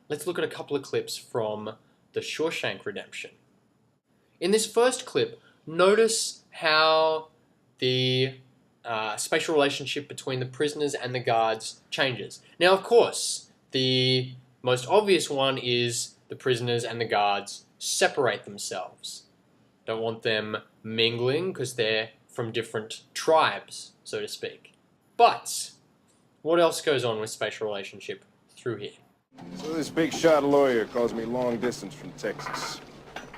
let's look at a couple of clips from The Shawshank Redemption. In this first clip, notice how the spatial relationship between the prisoners and the guards changes. Now, of course, the most obvious one is the prisoners and the guards separate themselves. Don't want them mingling because they're from different tribes, so to speak. But what else goes on with spatial relationship through here? So this big shot lawyer calls me long distance from Texas.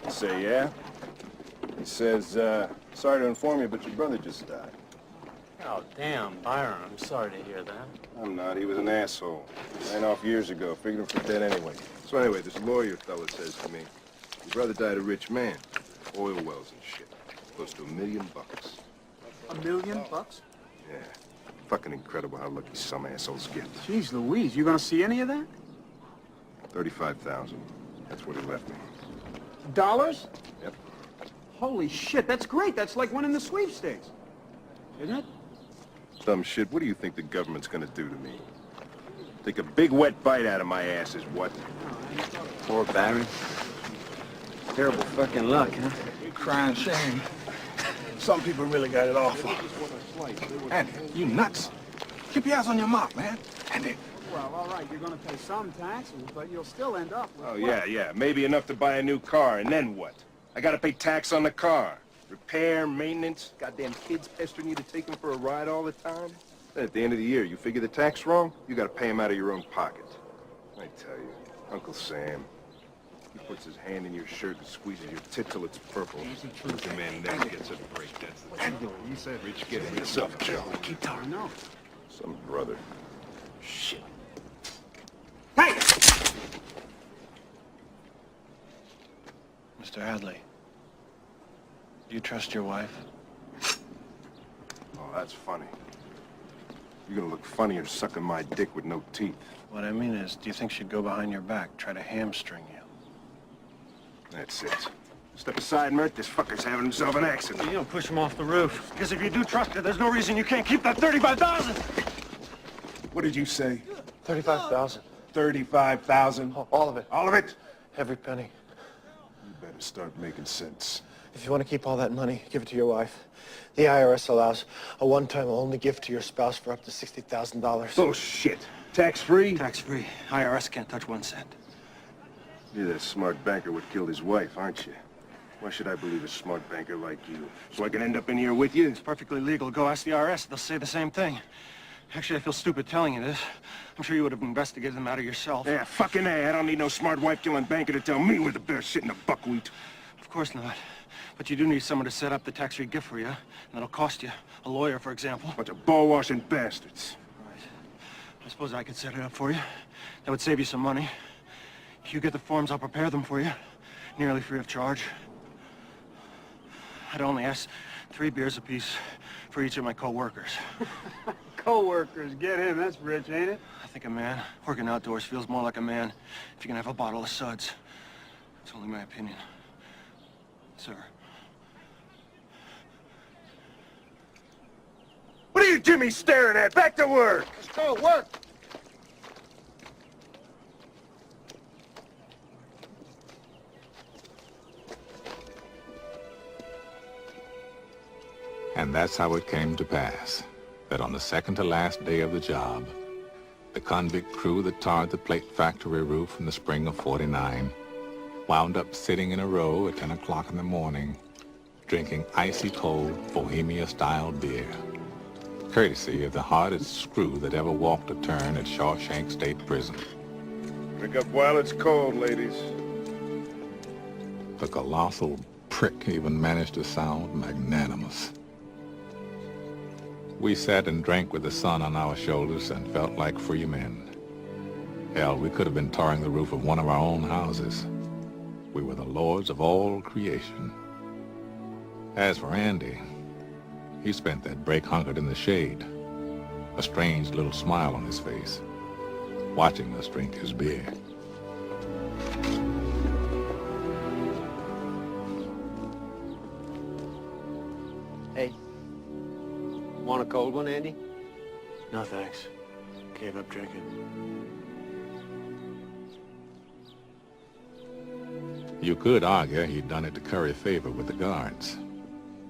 I say, yeah? He says, sorry to inform you, but your brother just died. Oh, damn, Byron, I'm sorry to hear that. I'm not. He was an asshole. Ran off years ago. Figured him for dead anyway. So anyway, this lawyer fella says to me, your brother died a rich man. Oil wells and shit. Close to $1 million. $1 million bucks? Yeah. Fucking incredible how lucky some assholes get. Jeez Louise, you gonna see any of that? 35,000. That's what he left me. Dollars? Yep. Holy shit, that's great. That's like winning the sweepstakes. Isn't it? Dumb shit. What do you think the government's gonna do to me? Take a big wet bite out of my ass is what? Poor Barry. Terrible fucking luck, huh? Crying shame. Some people really got it awful. Andy, you nuts? Keep your eyes on your mouth, man. Andy. Well, all right, you're gonna pay some taxes, but you'll still end up with... Oh, yeah. Maybe enough to buy a new car, and then what? I gotta pay tax on the car. Repair, maintenance, goddamn kids pestering you to take them for a ride all the time. Then at the end of the year, you figure the tax wrong, you gotta pay them out of your own pocket. I tell you, Uncle Sam, he puts his hand in your shirt and squeezes your tit till it's purple. The man never gets a break. That's what you doing. You said Rich getting himself killed. Keep talking, no. Some brother. Shit. Hey! Mr. Hadley, do you trust your wife? Oh, that's funny. You're gonna look funnier sucking my dick with no teeth. What I mean is, do you think she'd go behind your back, try to hamstring you? That's it. Step aside, Mert. This fucker's having himself an accident. You don't push him off the roof. Because if you do trust her, there's no reason you can't keep that 35,000. What did you say? 35,000. 35,000? All of it. All of it? Every penny. You better start making sense. If you want to keep all that money, give it to your wife. The IRS allows a one-time only gift to your spouse for up to $60,000. Bullshit. Tax-free? Tax-free. IRS can't touch 1 cent. You're that smart banker what killed his wife, aren't you? Why should I believe a smart banker like you? So I can end up in here with you? It's perfectly legal. Go ask the IRS. They'll say the same thing. Actually, I feel stupid telling you this. I'm sure you would have investigated the matter yourself. Yeah, fucking A. I don't need no smart wife-killing banker to tell me where the bear's shitting the buckwheat. Of course not. But you do need someone to set up the tax-free gift for you. And that'll cost you. A lawyer, for example. Bunch of ball-washing bastards. Right. I suppose I could set it up for you. That would save you some money. You get the forms, I'll prepare them for you. Nearly free of charge. I'd only ask 3 beers apiece for each of my co-workers. Co-workers, get him. That's rich, ain't it? I think a man working outdoors feels more like a man if you can have a bottle of suds. It's only my opinion. Sir. What are you Jimmy staring at? Back to work! Let's go, work! And that's how it came to pass, that on the second to last day of the job, the convict crew that tarred the plate factory roof in the spring of '49 wound up sitting in a row at 10 o'clock in the morning, drinking icy cold Bohemia-style beer, courtesy of the hardest screw that ever walked a turn at Shawshank State Prison. Drink up while it's cold, ladies. The colossal prick even managed to sound magnanimous. We sat and drank with the sun on our shoulders and felt like free men. Hell, we could have been tarring the roof of one of our own houses. We were the lords of all creation. As for Andy, he spent that break hunkered in the shade, a strange little smile on his face, watching us drink his beer. Hey, want a cold one, Andy? No, thanks. Gave up drinking. You could argue he'd done it to curry favor with the guards.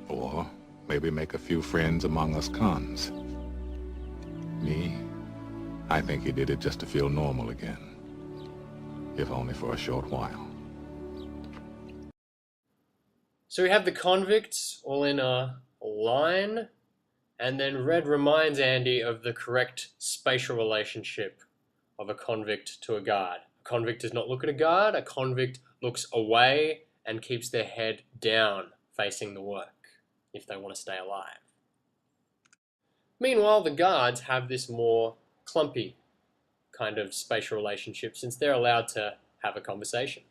Or maybe make a few friends among us cons. Me, I think he did it just to feel normal again. If only for a short while. So we have the convicts all in a line, and then Red reminds Andy of the correct spatial relationship of a convict to a guard. A convict does not look at a guard, a convict looks away and keeps their head down, facing the work, if they want to stay alive. Meanwhile, the guards have this more clumpy kind of spatial relationship since they're allowed to have a conversation.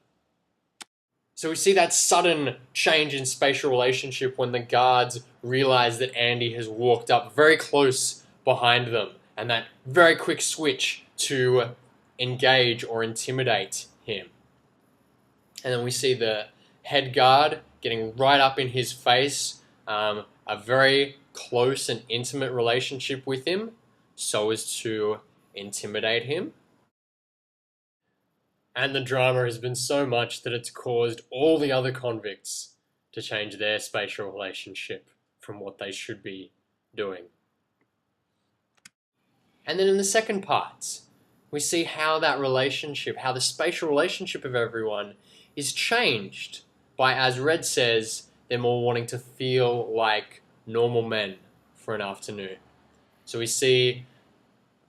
So we see that sudden change in spatial relationship when the guards realize that Andy has walked up very close behind them, and that very quick switch to engage or intimidate him. And then we see the head guard getting right up in his face, a very close and intimate relationship with him, so as to intimidate him. And the drama has been so much that it's caused all the other convicts to change their spatial relationship from what they should be doing. And then in the second part, we see how that relationship, how the spatial relationship of everyone is changed by, as Red says, them all wanting to feel like normal men for an afternoon. So we see,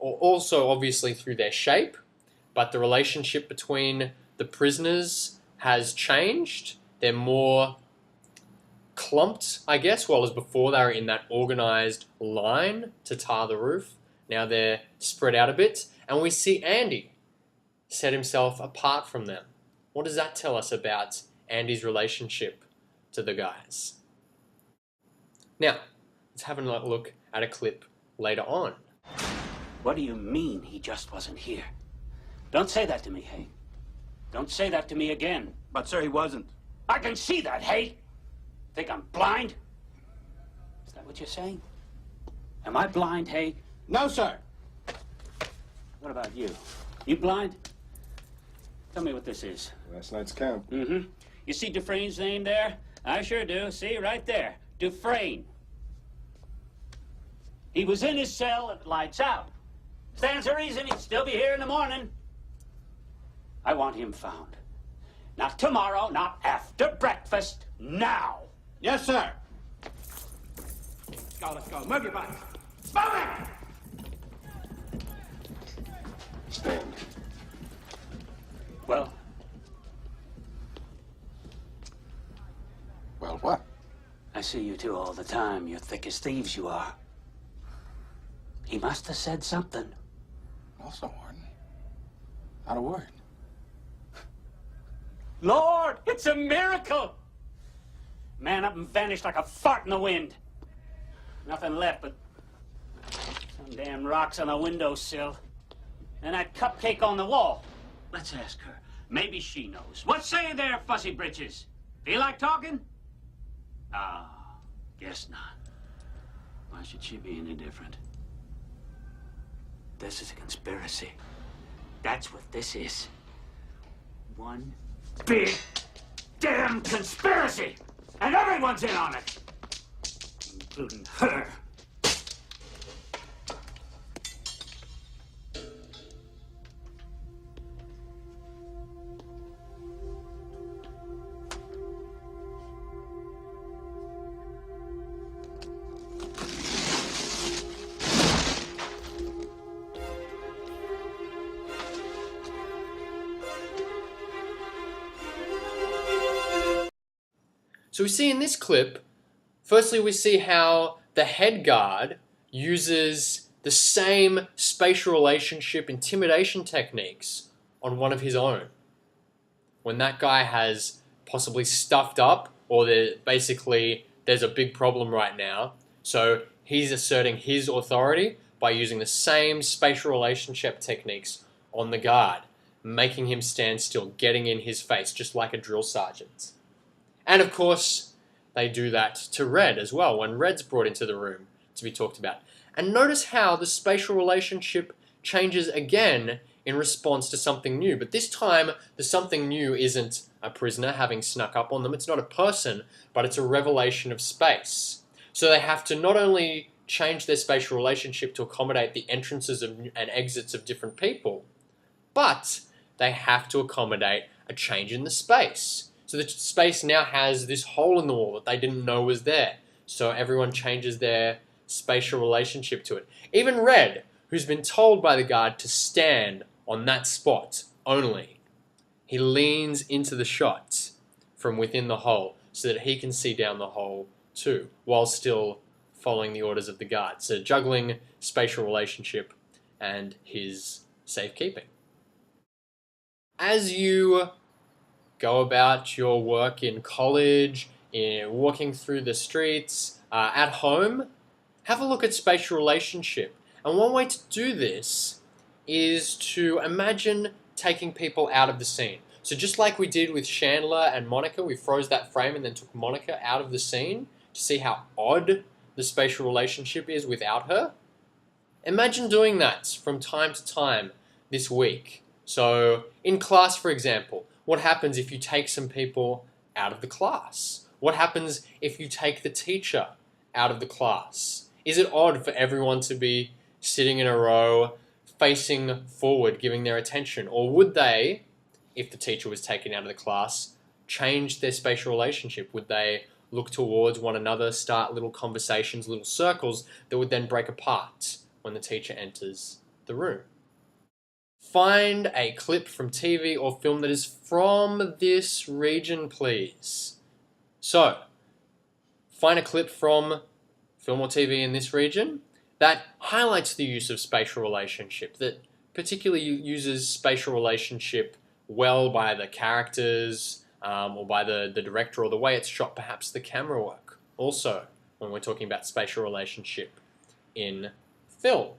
also obviously through their shape, but the relationship between the prisoners has changed. They're more clumped, I guess, whereas before they were in that organized line to tar the roof. Now they're spread out a bit, and we see Andy set himself apart from them. What does that tell us about Andy's relationship to the guys? Now, let's have a look at a clip later on. What do you mean he just wasn't here? Don't say that to me, Hay. Don't say that to me again. But, sir, he wasn't. I can see that, Hay. Think I'm blind? Is that what you're saying? Am I blind, Hay? No, sir. What about you? You blind? Tell me what this is. Last night's count. Mm-hmm. You see Dufresne's name there? I sure do. See, right there. Dufresne. He was in his cell at lights out. Stands to reason he'd still be here in the morning. I want him found. Not tomorrow, not after breakfast, now. Yes, sir. Let's go. Move your body. Move it! Stand. Well? Well, what? I see you two all the time. You're thick as thieves, you are. He must have said something. No, sir, Warden. Not a word. Lord, it's a miracle! Man up and vanished like a fart in the wind. Nothing left but some damn rocks on the windowsill. And that cupcake on the wall. Let's ask her. Maybe she knows. What say you there, Fussy Britches? Feel like talking? Ah, guess not. Why should she be any different? This is a conspiracy. That's what this is. One big damn conspiracy! And everyone's in on it! Including her. So we see in this clip, firstly we see how the head guard uses the same spatial relationship intimidation techniques on one of his own. When that guy has possibly stuffed up, or there's a big problem right now, so he's asserting his authority by using the same spatial relationship techniques on the guard, making him stand still, getting in his face, just like a drill sergeant. And of course, they do that to Red as well, when Red's brought into the room to be talked about. And notice how the spatial relationship changes again in response to something new. But this time, the something new isn't a prisoner having snuck up on them. It's not a person, but it's a revelation of space. So they have to not only change their spatial relationship to accommodate the entrances and exits of different people, but they have to accommodate a change in the space. So the space now has this hole in the wall that they didn't know was there. So everyone changes their spatial relationship to it. Even Red, who's been told by the guard to stand on that spot only, he leans into the shot from within the hole so that he can see down the hole too, while still following the orders of the guard. So juggling spatial relationship and his safekeeping. As you go about your work in college, in walking through the streets, at home, have a look at spatial relationship. And one way to do this is to imagine taking people out of the scene. So just like we did with Chandler and Monica, we froze that frame and then took Monica out of the scene to see how odd the spatial relationship is without her. Imagine doing that from time to time this week. So in class, for example, what happens if you take some people out of the class? What happens if you take the teacher out of the class? Is it odd for everyone to be sitting in a row, facing forward, giving their attention? Or would they, if the teacher was taken out of the class, change their spatial relationship? Would they look towards one another, start little conversations, little circles that would then break apart when the teacher enters the room? Find a clip from TV or film that is from this region, please. So, find a clip from film or TV in this region that highlights the use of spatial relationship, that particularly uses spatial relationship well by the characters or by the director, or the way it's shot, perhaps the camera work. Also, when we're talking about spatial relationship in film.